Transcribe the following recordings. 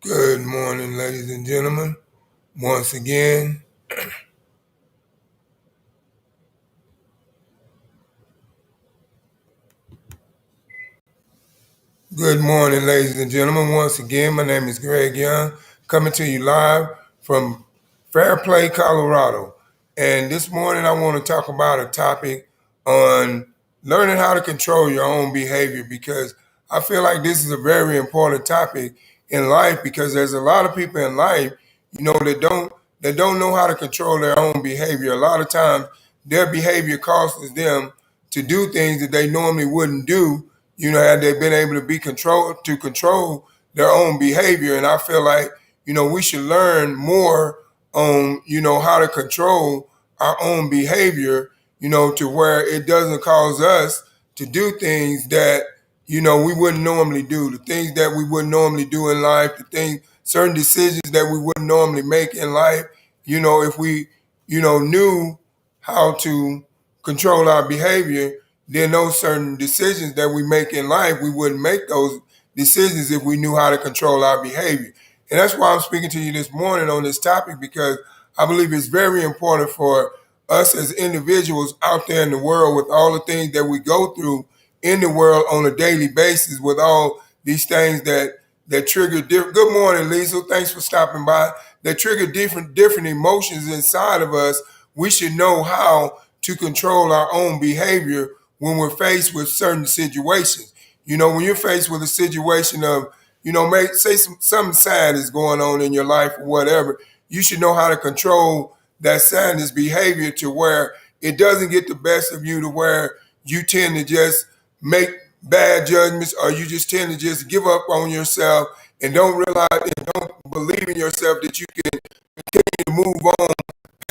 Good morning, ladies and gentlemen. Once again, good morning, ladies and gentlemen. Once again, my name is Greg Young, coming to you live from Fairplay, Colorado. And this morning, I want to talk about a topic on learning how to control your own behavior because I feel like this is a very important topic in life because there's a lot of people in life, that don't know how to control their own behavior. A lot of times, their behavior causes them to do things that they normally wouldn't do, had they been able to be control their own behavior. And I feel like, we should learn more on, how to control our own behavior, to where it doesn't cause us to do things that, we wouldn't normally do, the things that we wouldn't normally do in life, certain decisions that we wouldn't normally make in life. If we, knew how to control our behavior, then those certain decisions that we make in life, we wouldn't make those decisions if we knew how to control our behavior. And that's why I'm speaking to you this morning on this topic, because I believe it's very important for us as individuals out there in the world, with all the things that we go through in the world on a daily basis, with all these things that trigger different. Good morning, Lisa. Thanks for stopping by. That trigger different emotions inside of us. We should know how to control our own behavior when we're faced with certain situations. When you're faced with a situation of, say something sad is going on in your life or whatever, you should know how to control that sadness behavior to where it doesn't get the best of you, to where you tend to just make bad judgments, or you just tend to just give up on yourself and don't realize and don't believe in yourself that you can continue to move on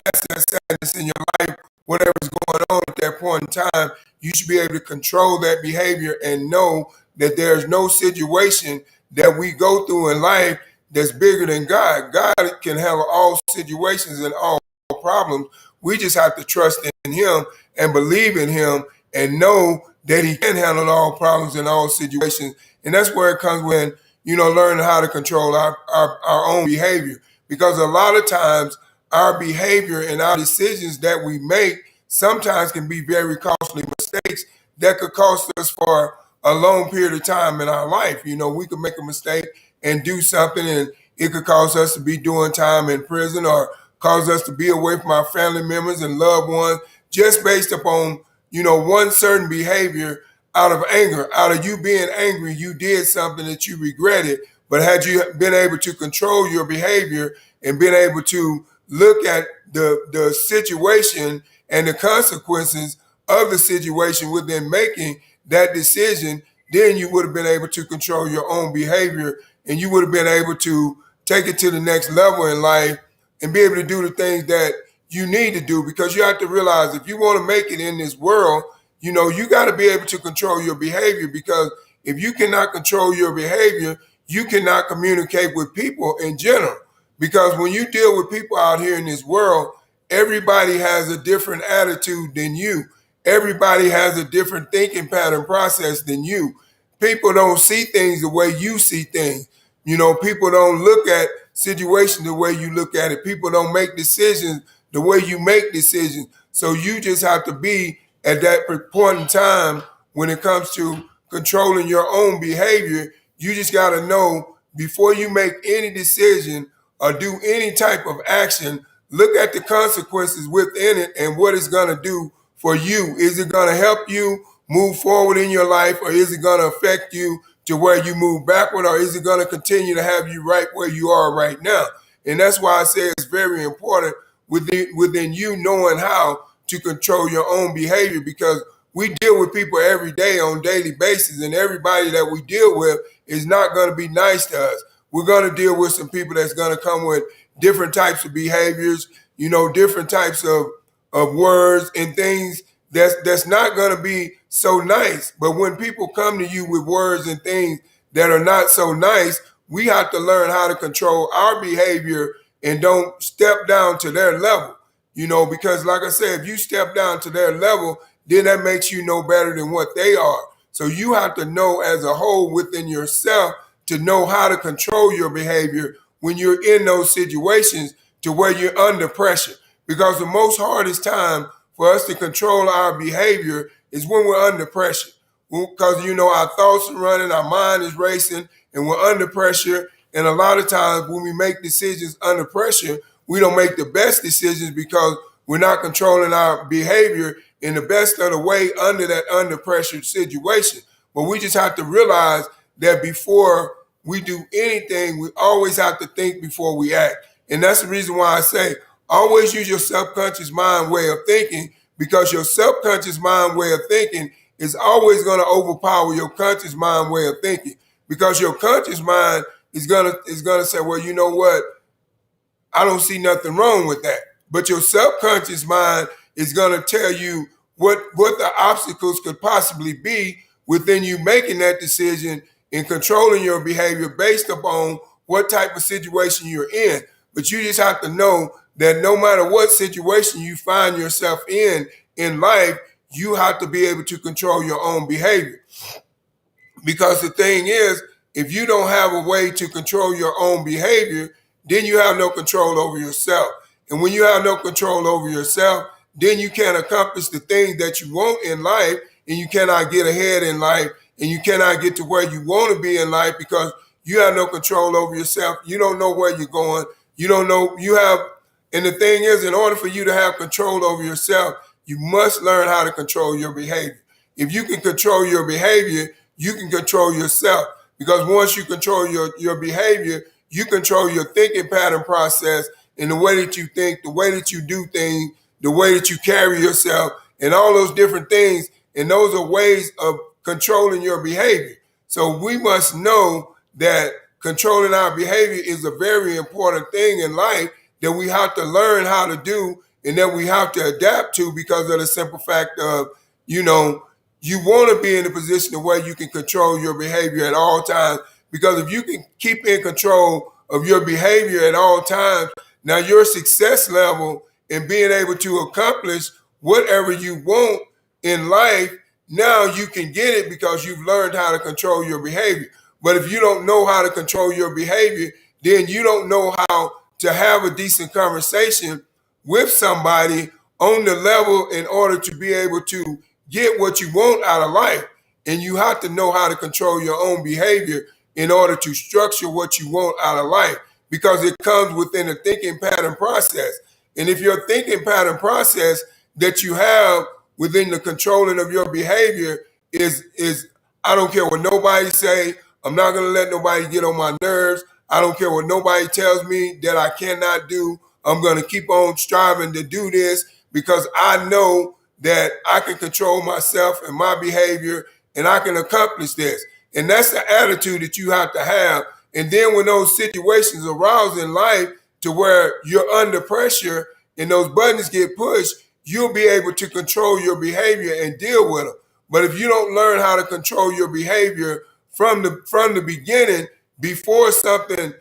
past that sadness in your life, whatever's going on at that point in time. You should be able to control that behavior and know that there's no situation that we go through in life that's bigger than God. God can handle all situations and all problems. We just have to trust in Him and believe in Him and know that He can handle all problems in all situations. And that's where it comes when, learning how to control our own behavior. Because a lot of times our behavior and our decisions that we make sometimes can be very costly mistakes that could cost us for a long period of time in our life. We could make a mistake and do something, and it could cause us to be doing time in prison, or cause us to be away from our family members and loved ones, just based upon, one certain behavior. Out of anger, out of you being angry, you did something that you regretted. But had you been able to control your behavior and been able to look at the situation and the consequences of the situation within making that decision, then you would have been able to control your own behavior, and you would have been able to take it to the next level in life and be able to do the things that you need to do. Because you have to realize, if you want to make it in this world, you got to be able to control your behavior. Because if you cannot control your behavior, you cannot communicate with people in general. Because when you deal with people out here in this world, everybody has a different attitude than you. Everybody has a different thinking pattern process than you. People don't see things the way you see things. People don't look at situations the way you look at it. People don't make decisions the way you make decisions. So you just have to be at that point in time when it comes to controlling your own behavior. You just got to know, before you make any decision or do any type of action, look at the consequences within it and what it's going to do for you. Is it going to help you move forward in your life, or is it going to affect you to where you move backward, or is it going to continue to have you right where you are right now? And that's why I say it's very important within you knowing how to control your own behavior, because we deal with people every day on a daily basis, and everybody that we deal with is not going to be nice to us. We're going to deal with some people that's going to come with different types of behaviors, different types of words and things that's not going to be so nice. But when people come to you with words and things that are not so nice, we have to learn how to control our behavior and don't step down to their level. Because like I said, if you step down to their level, then that makes you know better than what they are. So you have to know as a whole within yourself to know how to control your behavior when you're in those situations to where you're under pressure. Because the most hardest time for us to control our behavior is when we're under pressure. Because, our thoughts are running, our mind is racing, and we're under pressure. And a lot of times when we make decisions under pressure, we don't make the best decisions because we're not controlling our behavior in the best of the way under that under pressure situation. But we just have to realize that before we do anything, we always have to think before we act. And that's the reason why I say always use your subconscious mind way of thinking, because your subconscious mind way of thinking is always going to overpower your conscious mind way of thinking. Because your conscious mind is gonna say, well, you know what? I don't see nothing wrong with that. But your subconscious mind is going to tell you what the obstacles could possibly be within you making that decision and controlling your behavior based upon what type of situation you're in. But you just have to know that no matter what situation you find yourself in life, you have to be able to control your own behavior. Because the thing is, if you don't have a way to control your own behavior, then you have no control over yourself. And when you have no control over yourself, then you can't accomplish the things that you want in life, and you cannot get ahead in life, and you cannot get to where you want to be in life because you have no control over yourself. You don't know where you're going. You don't know, and the thing is, in order for you to have control over yourself, you must learn how to control your behavior. If you can control your behavior, you can control yourself. Because once you control your behavior, you control your thinking pattern process and the way that you think, the way that you do things, the way that you carry yourself, and all those different things. And those are ways of controlling your behavior. So we must know that controlling our behavior is a very important thing in life that we have to learn how to do and that we have to adapt to, because of the simple fact of, you want to be in a position where you can control your behavior at all times. Because if you can keep in control of your behavior at all times, now your success level in being able to accomplish whatever you want in life, now you can get it because you've learned how to control your behavior. But if you don't know how to control your behavior, then you don't know how to have a decent conversation with somebody on the level in order to be able to get what you want out of life. And you have to know how to control your own behavior in order to structure what you want out of life, because it comes within a thinking pattern process. And if your thinking pattern process that you have within the controlling of your behavior is I don't care what nobody say, I'm not going to let nobody get on my nerves, I don't care what nobody tells me that I cannot do, I'm going to keep on striving to do this because I know that I can control myself and my behavior and I can accomplish this. And that's the attitude that you have to have. And then when those situations arise in life to where you're under pressure and those buttons get pushed, you'll be able to control your behavior and deal with them. But if you don't learn how to control your behavior from the beginning, before something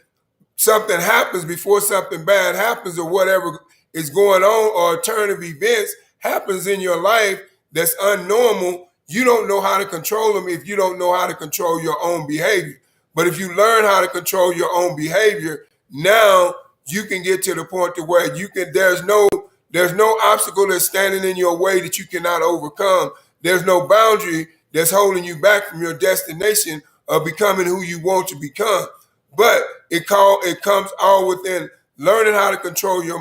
happens, before something bad happens or whatever is going on or a turn of events happens in your life that's unnormal, you don't know how to control them if you don't know how to control your own behavior. But if you learn how to control your own behavior, now you can get to the point to where there's no obstacle that's standing in your way that you cannot overcome. There's no boundary that's holding you back from your destination of becoming who you want to become. But it comes all within learning how to control your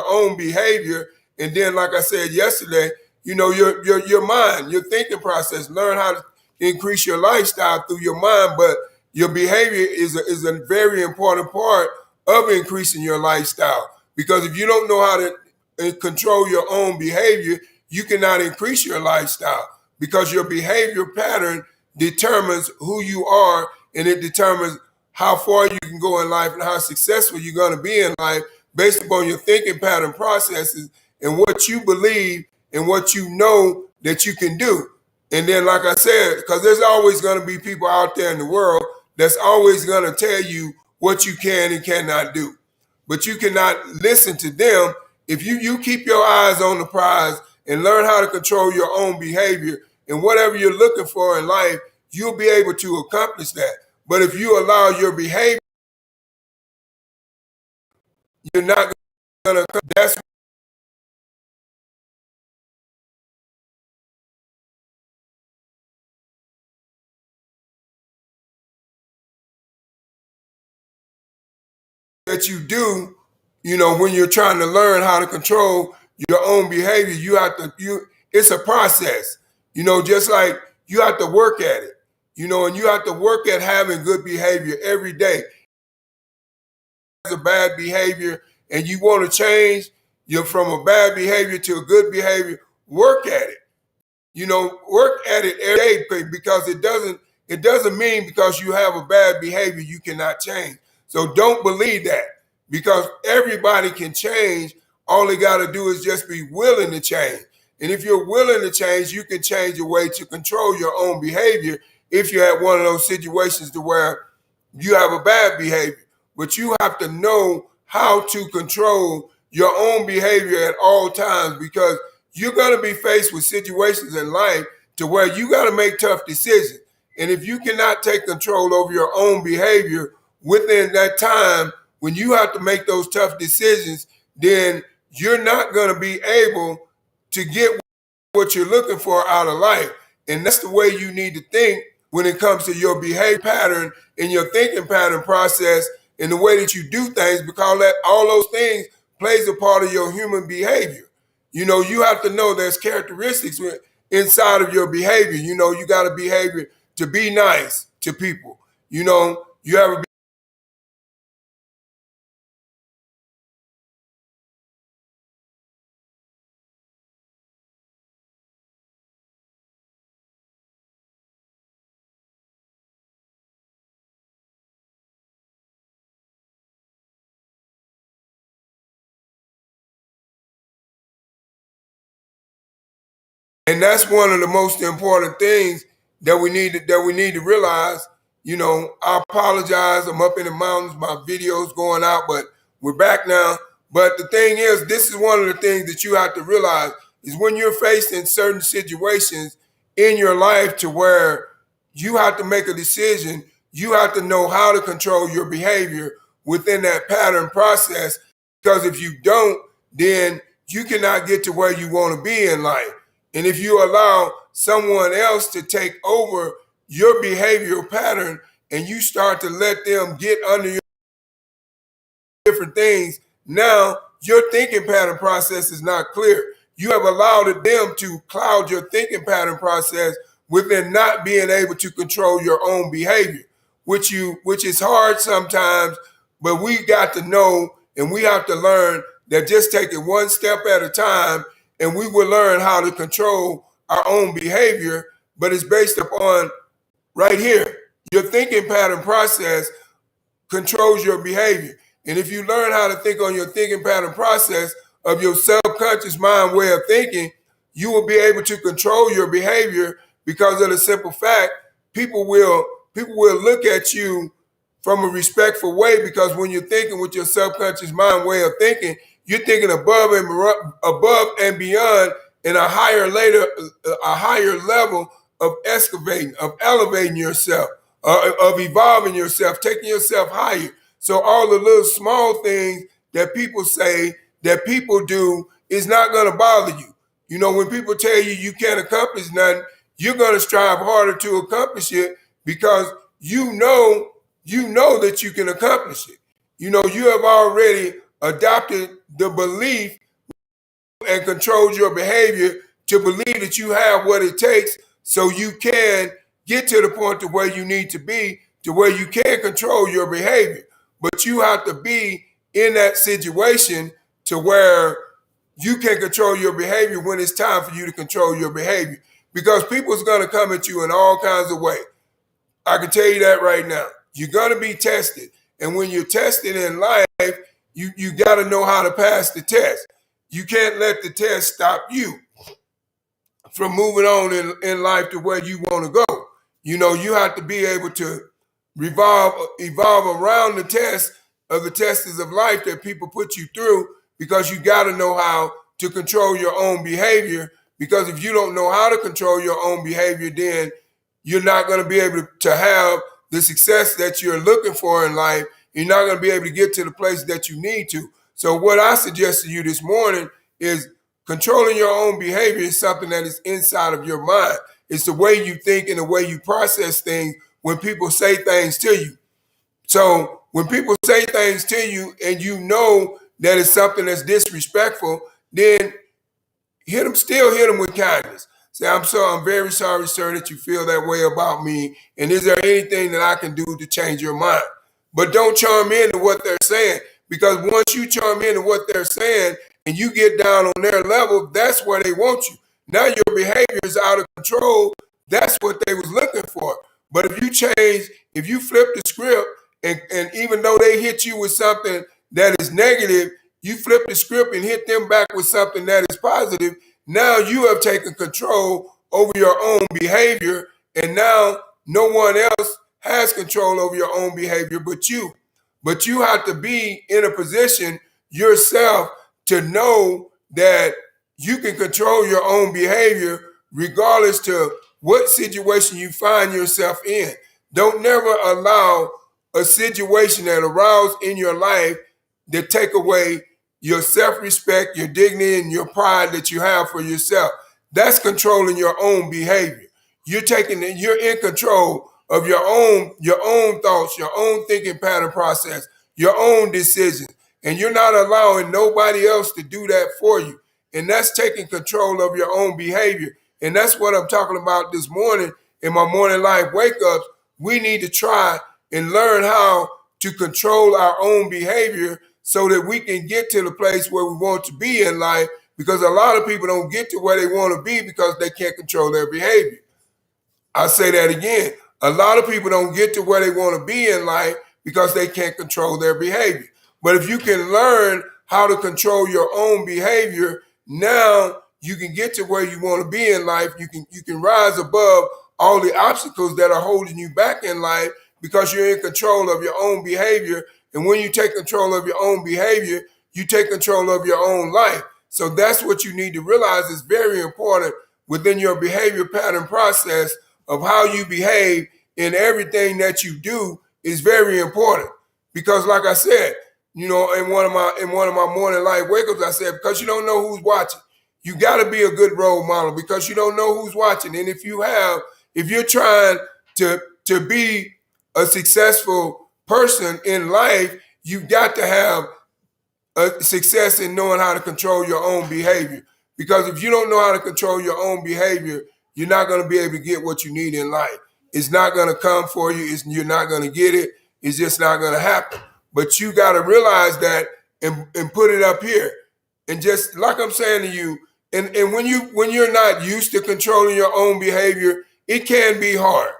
own behavior. And then, like I said yesterday, your mind, your thinking process, learn how to increase your lifestyle through your mind. But your behavior is a very important part of increasing your lifestyle. Because if you don't know how to control your own behavior, you cannot increase your lifestyle, because your behavior pattern determines who you are, and it determines how far you can go in life and how successful you're going to be in life based upon your thinking pattern processes and what you believe and what you know that you can do. And then, like I said, because there's always going to be people out there in the world that's always going to tell you what you can and cannot do. But you cannot listen to them. If you keep your eyes on the prize and learn how to control your own behavior and whatever you're looking for in life, you'll be able to accomplish that. But if you allow your behavior, you're not gonna. That's that you do. When you're trying to learn how to control your own behavior, you have to. It's a process. Just like you have to work at it. And you have to work at having good behavior every day. A bad behavior and you want to change you from a bad behavior to a good behavior, work at it. Work at it every day because it doesn't mean because you have a bad behavior you cannot change. So don't believe that because everybody can change. All they got to do is just be willing to change. And if you're willing to change, you can change your way to control your own behavior if you're at one of those situations to where you have a bad behavior. But you have to know how to control your own behavior at all times because you're going to be faced with situations in life to where you got to make tough decisions. And if you cannot take control over your own behavior within that time, when you have to make those tough decisions, then you're not going to be able to get what you're looking for out of life. And that's the way you need to think when it comes to your behavior pattern and your thinking pattern process and the way that you do things, because that all those things plays a part of your human behavior. You have to know there's characteristics inside of your behavior. You got a behavior to be nice to people. You have a And that's one of the most important things that we need to realize. I apologize. I'm up in the mountains. My video's going out, but we're back now. But the thing is, this is one of the things that you have to realize is when you're facing certain situations in your life to where you have to make a decision, you have to know how to control your behavior within that pattern process. Because if you don't, then you cannot get to where you want to be in life. And if you allow someone else to take over your behavioral pattern and you start to let them get under your different things, now your thinking pattern process is not clear. You have allowed them to cloud your thinking pattern process within not being able to control your own behavior, which is hard sometimes, but we got to know and we have to learn that just take it one step at a time and we will learn how to control our own behavior. But it's based upon right here. Your thinking pattern process controls your behavior. And if you learn how to think on your thinking pattern process of your subconscious mind way of thinking, you will be able to control your behavior because of the simple fact people will look at you from a respectful way because when you're thinking with your subconscious mind way of thinking, you're thinking above and beyond in a higher level of excavating, of elevating yourself, of evolving yourself, taking yourself higher. So all the little small things that people say, that people do, is not going to bother you. When people tell you you can't accomplish nothing, you're going to strive harder to accomplish it because you know that you can accomplish it. You have already adopted the belief and controlled your behavior to believe that you have what it takes so you can get to the point to where you need to be, to where you can control your behavior. But you have to be in that situation to where you can control your behavior when it's time for you to control your behavior. Because people's going to come at you in all kinds of ways. I can tell you that right now. You're going to be tested. And when you're tested in life, you got to know how to pass the test. You can't let the test stop you from moving on in life to where you want to go. You have to be able to evolve around the tests of life that people put you through because you got to know how to control your own behavior. Because if you don't know how to control your own behavior, then you're not going to be able to have the success that you're looking for in life. You're not going to be able to get to the place that you need to. So what I suggest to you this morning is controlling your own behavior is something that is inside of your mind. It's the way you think and the way you process things when people say things to you. So when people say things to you and you know that it's something that's disrespectful, then still hit them with kindness. Say, I'm very sorry, sir, that you feel that way about me. And is there anything that I can do to change your mind? But don't charm into what they're saying, because once you charm into what they're saying and you get down on their level, that's where they want you. Now your behavior is out of control. That's what they was looking for. But if you change, if you flip the script, and even though they hit you with something that is negative, you flip the script and hit them back with something that is positive. Now you have taken control over your own behavior, and now no one else has control over your own behavior but you. But you have to be in a position yourself to know that you can control your own behavior regardless to what situation you find yourself in. Don't never allow a situation that arises in your life to take away your self-respect, your dignity, and your pride that you have for yourself. That's controlling your own behavior. You're in control of your own thoughts, your own thinking pattern process, your own decisions. And you're not allowing nobody else to do that for you. And that's taking control of your own behavior. And that's what I'm talking about this morning in my morning life wake-ups. We need to try and learn how to control our own behavior so that we can get to the place where we want to be in life, because a lot of people don't get to where they want to be because they can't control their behavior. I'll say that again. A lot of people don't get to where they want to be in life because they can't control their behavior. But if you can learn how to control your own behavior, now you can get to where you want to be in life. You can rise above all the obstacles that are holding you back in life because you're in control of your own behavior. And when you take control of your own behavior, you take control of your own life. So that's what you need to realize is very important within your behavior pattern process of how you behave in everything that you do is very important. Because like I said, in one of my morning life wake-ups, I said, because you don't know who's watching. You got to be a good role model because you don't know who's watching. And if you're trying to be a successful person in life, you've got to have a success in knowing how to control your own behavior. Because if you don't know how to control your own behavior, you're not going to be able to get what you need in life. It's not going to come for you. You're not going to get it. It's just not going to happen. But you got to realize that and put it up here. And just like I'm saying to you, and when you're not used to controlling your own behavior, it can be hard.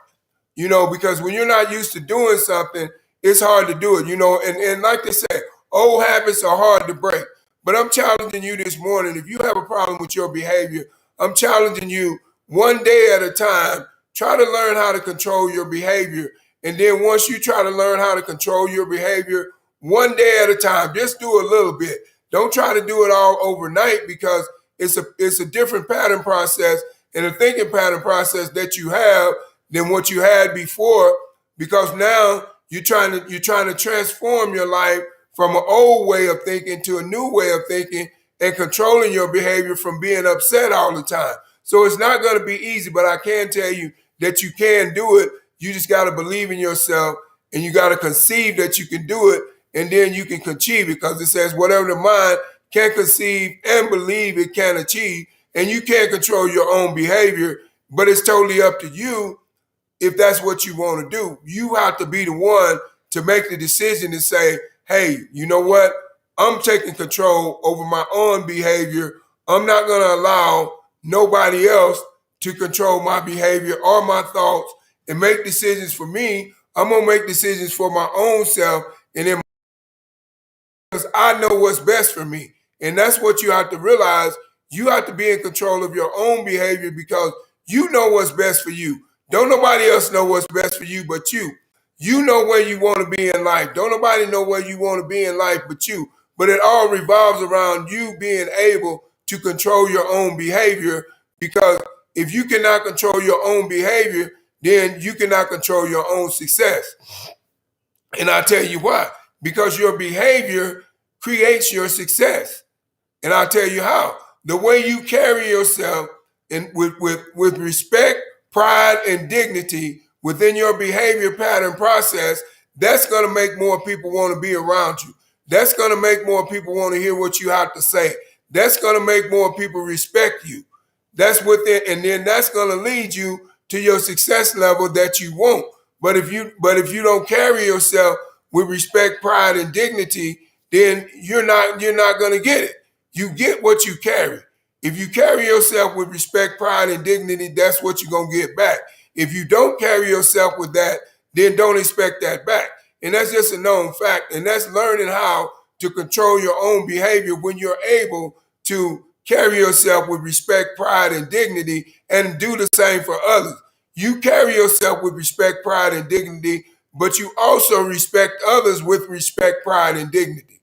Because when you're not used to doing something, it's hard to do it, and like they say, old habits are hard to break. But I'm challenging you this morning. If you have a problem with your behavior, I'm challenging you one day at a time. Try to learn how to control your behavior. And then once you try to learn how to control your behavior, one day at a time, just do a little bit. Don't try to do it all overnight because it's a different pattern process and a thinking pattern process that you have than what you had before, because now you're trying to transform your life from an old way of thinking to a new way of thinking and controlling your behavior from being upset all the time. So it's not going to be easy, but I can tell you that you can do it. You just got to believe in yourself and you got to conceive that you can do it, and then you can achieve it, because it says whatever the mind can conceive and believe it can achieve. And you can't control your own behavior, but it's totally up to you if that's what you want to do. You have to be the one to make the decision to say, hey, you know what? I'm taking control over my own behavior. I'm not going to allow nobody else to control my behavior or my thoughts and make decisions for me. I'm going to make decisions for my own self, and then because I know what's best for me. And that's what you have to realize. You have to be in control of your own behavior because you know what's best for you. Don't nobody else know what's best for you but you. You know where you want to be in life. Don't nobody know where you want to be in life but you. But it all revolves around you being able to control your own behavior, because if you cannot control your own behavior, then you cannot control your own success. And I'll tell you why. Because your behavior creates your success. And I'll tell you how. The way you carry yourself with respect, pride, and dignity within your behavior pattern process, that's going to make more people want to be around you. That's going to make more people want to hear what you have to say. That's going to make more people respect you. That's within, and then that's going to lead you to your success level that you want. But if you don't carry yourself with respect, pride, and dignity, then you're not going to get it. You get what you carry. If you carry yourself with respect, pride, and dignity, that's what you're going to get back. If you don't carry yourself with that, then don't expect that back. And that's just a known fact. And that's learning how to control your own behavior when you're able to carry yourself with respect, pride, and dignity, and do the same for others. You carry yourself with respect, pride, and dignity, but you also respect others with respect, pride, and dignity.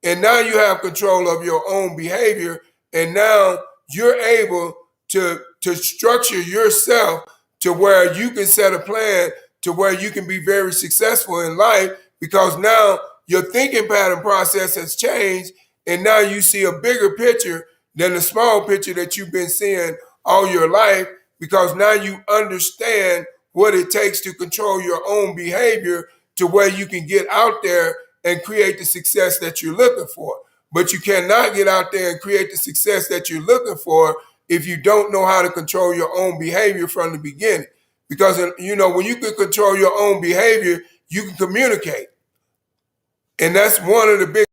And now you have control of your own behavior, and now you're able to structure yourself to where you can set a plan to where you can be very successful in life, because now your thinking pattern process has changed, and now you see a bigger picture than the small picture that you've been seeing all your life, because now you understand what it takes to control your own behavior to where you can get out there and create the success that you're looking for. But you cannot get out there and create the success that you're looking for if you don't know how to control your own behavior from the beginning. Because, when you can control your own behavior, you can communicate. And that's one of the big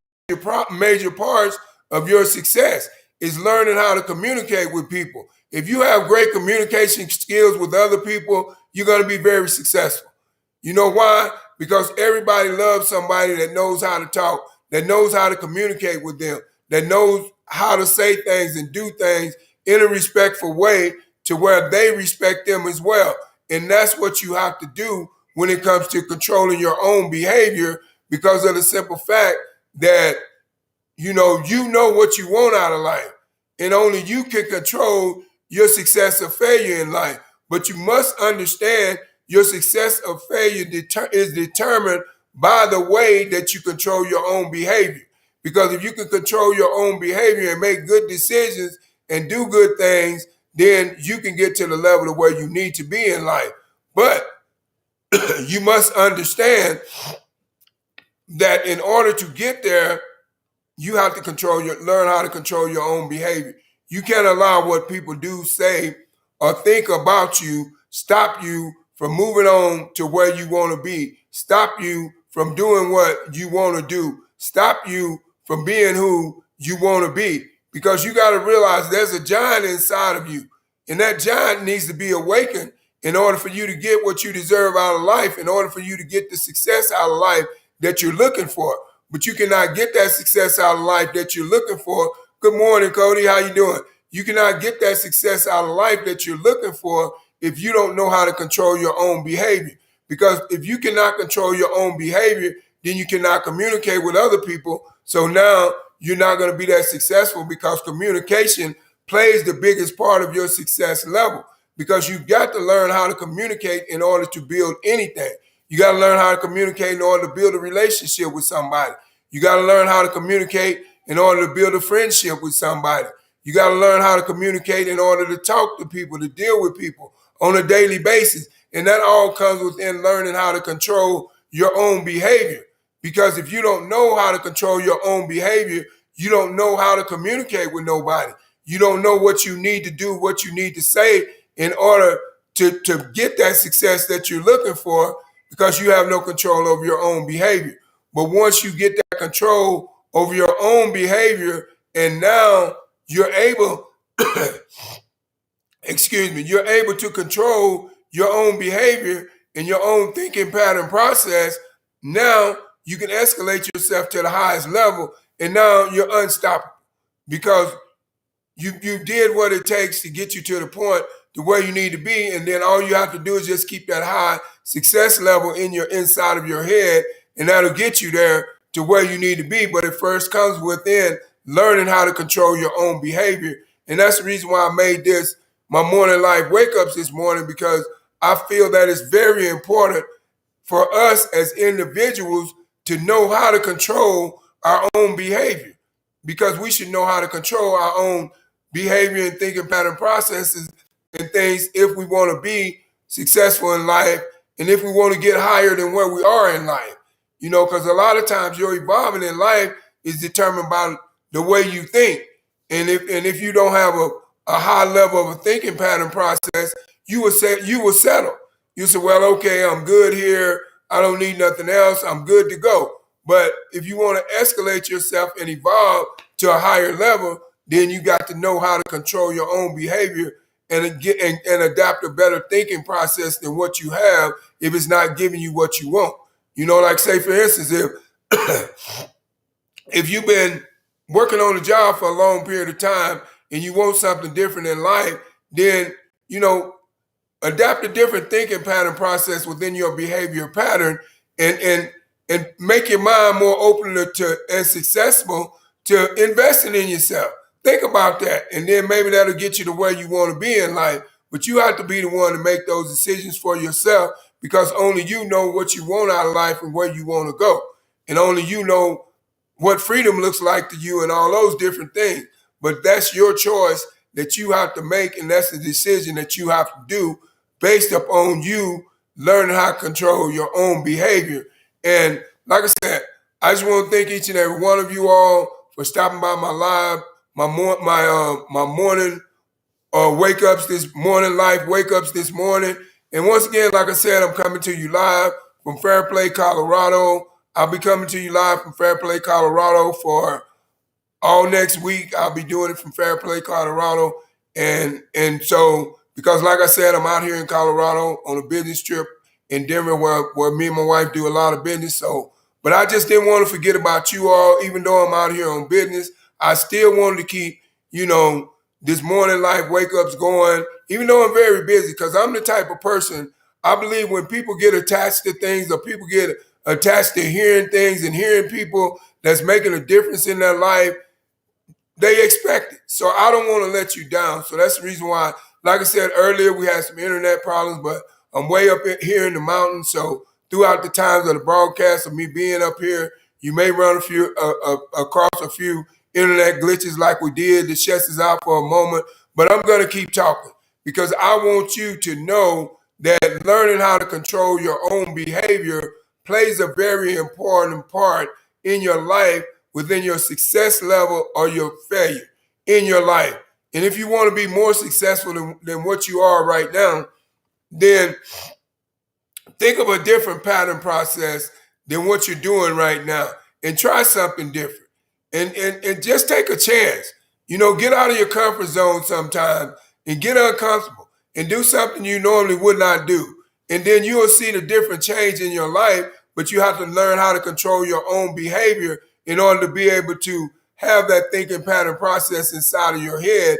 major parts of your success, is learning how to communicate with people. If you have great communication skills with other people, you're going to be very successful. You know why? Because everybody loves somebody that knows how to talk, that knows how to communicate with them, that knows how to say things and do things in a respectful way to where they respect them as well. And that's what you have to do when it comes to controlling your own behavior, because of the simple fact that, you know what you want out of life. And only you can control your success or failure in life. But you must understand your success or failure is determined by the way that you control your own behavior. Because if you can control your own behavior and make good decisions and do good things, then you can get to the level of where you need to be in life. But you must understand that in order to get there, you have to learn how to control your own behavior. You can't allow what people do, say, or think about you stop you from moving on to where you want to be, stop you from doing what you want to do, stop you from being who you want to be. Because you got to realize there's a giant inside of you, and that giant needs to be awakened in order for you to get what you deserve out of life, in order for you to get the success out of life that you're looking for. But you cannot get that success out of life that you're looking for. Good morning, Cody. How you doing? You cannot get that success out of life that you're looking for if you don't know how to control your own behavior. Because if you cannot control your own behavior, then you cannot communicate with other people. So now you're not going to be that successful, because communication plays the biggest part of your success level. Because you've got to learn how to communicate in order to build anything. You got to learn how to communicate in order to build a relationship with somebody. You got to learn how to communicate in order to build a friendship with somebody. You got to learn how to communicate in order to talk to people, to deal with people on a daily basis. And that all comes within learning how to control your own behavior. Because if you don't know how to control your own behavior, you don't know how to communicate with nobody. You don't know what you need to do, what you need to say in order to get that success that you're looking for, because you have no control over your own behavior. But once you get that control over your own behavior, and now you're able, you're able to control your own behavior and your own thinking pattern process, now you can escalate yourself to the highest level, and now you're unstoppable, because you did what it takes to get you to the point to where you need to be, and then all you have to do is just keep that high success level in your inside of your head, and that'll get you there to where you need to be. But it first comes within learning how to control your own behavior. And that's the reason why I made this my morning life wake ups this morning, because I feel that it's very important for us as individuals to know how to control our own behavior, because we should know how to control our own behavior and thinking pattern processes and things if we want to be successful in life and if we want to get higher than where we are in life. Because a lot of times your evolving in life is determined by the way you think. And if you don't have a high level of a thinking pattern process, you will settle. You say, well, okay, I'm good here. I don't need nothing else. I'm good to go. But if you want to escalate yourself and evolve to a higher level, then you got to know how to control your own behavior and adapt a better thinking process than what you have if it's not giving you what you want. Like say for instance, if you've been working on a job for a long period of time and you want something different in life, then adapt a different thinking pattern process within your behavior pattern and make your mind more open to and successful to investing in yourself. Think about that. And then maybe that'll get you to where you want to be in life. But you have to be the one to make those decisions for yourself, because only you know what you want out of life and where you want to go. And only you know what freedom looks like to you and all those different things. But that's your choice that you have to make, and that's the decision that you have to do based upon you learning how to control your own behavior. And like I said, I just want to thank each and every one of you all for stopping by my live, my morning wake ups this morning, life wake ups this morning. And once again, like I said, I'm coming to you live from Fairplay, Colorado. I'll be coming to you live from Fairplay, Colorado for all next week. I'll be doing it from Fairplay, Colorado. And so, because like I said, I'm out here in Colorado on a business trip in Denver where me and my wife do a lot of business. So, but I just didn't want to forget about you all. Even though I'm out here on business, I still wanted to keep, this morning life wake ups going, even though I'm very busy, because I'm the type of person, I believe when people get attached to things or people get attached to hearing things and hearing people that's making a difference in their life, they expect it. So I don't want to let you down. So that's the reason why, like I said earlier, we had some internet problems, but I'm way up here in the mountains. So throughout the times of the broadcast of me being up here, you may run across a few internet glitches like we did. The shuts is out for a moment, but I'm going to keep talking because I want you to know that learning how to control your own behavior plays a very important part in your life, within your success level or your failure in your life. And if you want to be more successful than what you are right now, then think of a different pattern process than what you're doing right now and try something different. And just take a chance. Get out of your comfort zone sometimes and get uncomfortable and do something you normally would not do. And then you will see the different change in your life, but you have to learn how to control your own behavior in order to be able to have that thinking pattern process inside of your head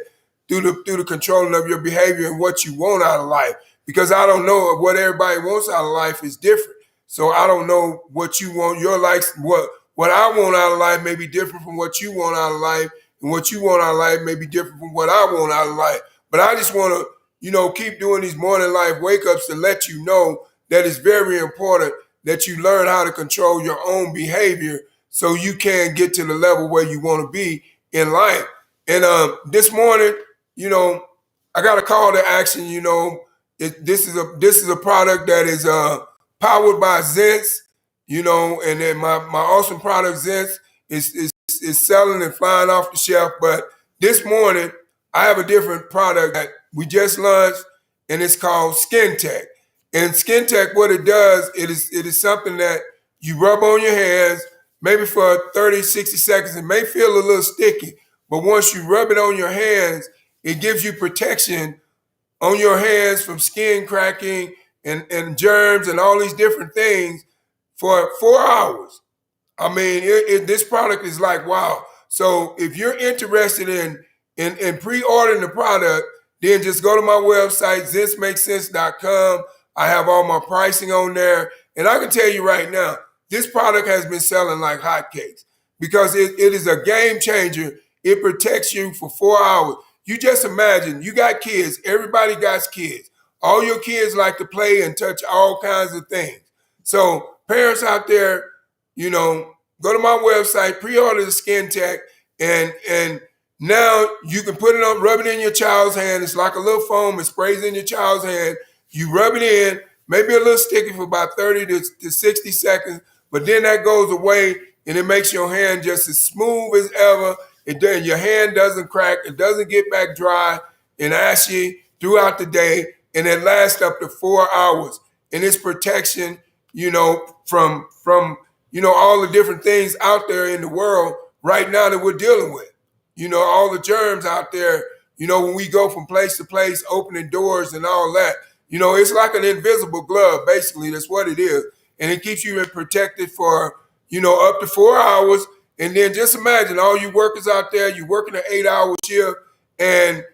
through the controlling of your behavior and what you want out of life. Because I don't know what everybody wants out of life is different. So I don't know what you want. Your likes, what I want out of life may be different from what you want out of life, and what you want out of life may be different from what I want out of life. But I just want to, keep doing these morning life wake ups to let you know that it's very important that you learn how to control your own behavior so you can get to the level where you want to be in life. And this morning, I got a call to action. This is a product that is powered by Zens, and then my awesome product Zens is selling and flying off the shelf. But this morning, I have a different product that we just launched, and it's called Skin Tech. And Skin Tech, what it does, it is something that you rub on your hands, maybe for 30, 60 seconds. It may feel a little sticky, but once you rub it on your hands, it gives you protection on your hands from skin cracking and germs and all these different things for 4 hours. I mean, this product is like, wow. So if you're interested in pre-ordering the product, then just go to my website, zensmakesense.com. I have all my pricing on there. And I can tell you right now, this product has been selling like hotcakes because it is a game changer. It protects you for 4 hours. You just imagine, you got kids. Everybody got kids. All your kids like to play and touch all kinds of things. So parents out there, go to my website, pre-order the Skin Tech, and now you can put it on, rub it in your child's hand. It's like a little foam. It sprays in your child's hand. You rub it in, maybe a little sticky for about 30 to 60 seconds, but then that goes away and it makes your hand just as smooth as ever. Your hand doesn't crack. It doesn't get back dry and ashy throughout the day, and it lasts up to 4 hours. And it's protection, from all the different things out there in the world right now that we're dealing with. All the germs out there, when we go from place to place, opening doors and all that. It's like an invisible glove, basically. That's what it is. And it keeps you protected for, up to 4 hours. And then just imagine all you workers out there, you're working an 8-hour shift, and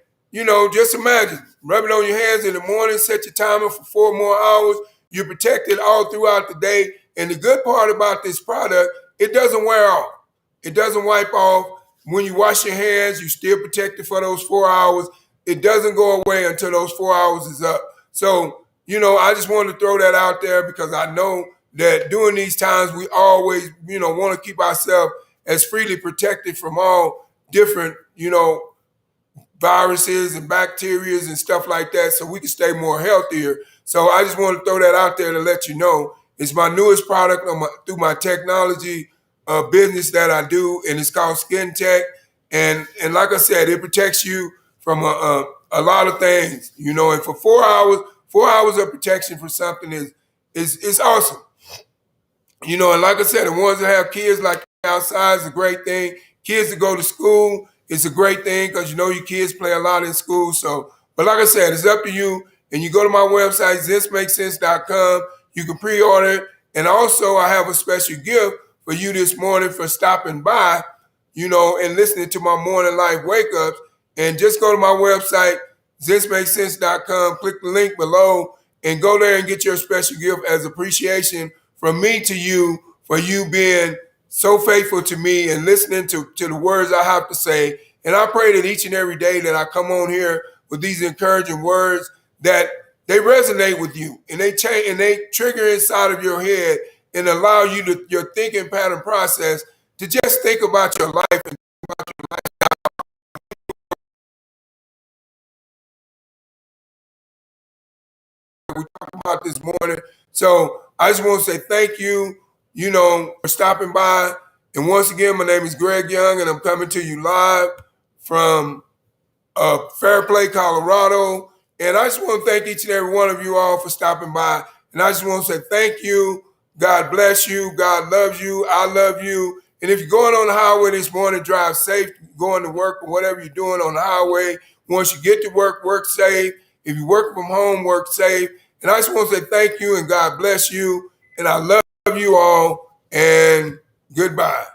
just imagine, rub it on your hands in the morning, set your timer for 4 more hours. You're protected all throughout the day. And the good part about this product, it doesn't wear off. It doesn't wipe off. When you wash your hands, you're still protected for those 4 hours. It doesn't go away until those 4 hours is up. So, I just wanted to throw that out there because I know that during these times, we always, want to keep ourselves as freely protected from all different, viruses and bacteria and stuff like that, so we can stay more healthier. So I just want to throw that out there to let you know. It's my newest product through my technology business that I do, and it's called Skin Tech. And like I said, it protects you from a lot of things, and for 4 hours of protection for something is awesome. And like I said, the ones that have kids like outside is a great thing. Kids that go to school, it's a great thing because your kids play a lot in school. So, but like I said, it's up to you. And you go to my website, thismakesense.com. You can pre-order it. And also, I have a special gift for you this morning for stopping by, and listening to my morning life wake-ups. And just go to my website, thismakesense.com. Click the link below and go there and get your special gift as appreciation from me to you for you being so faithful to me and listening to the words I have to say. And I pray that each and every day that I come on here with these encouraging words, that they resonate with you and they change and they trigger inside of your head and allow you to your thinking pattern process to just think about your life and about your life we talked about this morning. So I just want to say thank you, for stopping by. And once again, my name is Greg Young, and I'm coming to you live from Fairplay, Colorado. And I just want to thank each and every one of you all for stopping by. And I just want to say thank you. God bless you. God loves you. I love you. And if you're going on the highway this morning, drive safe, going to work or whatever you're doing on the highway. Once you get to work, work safe. If you work from home, work safe. And I just want to say thank you and God bless you. And I love you all and goodbye.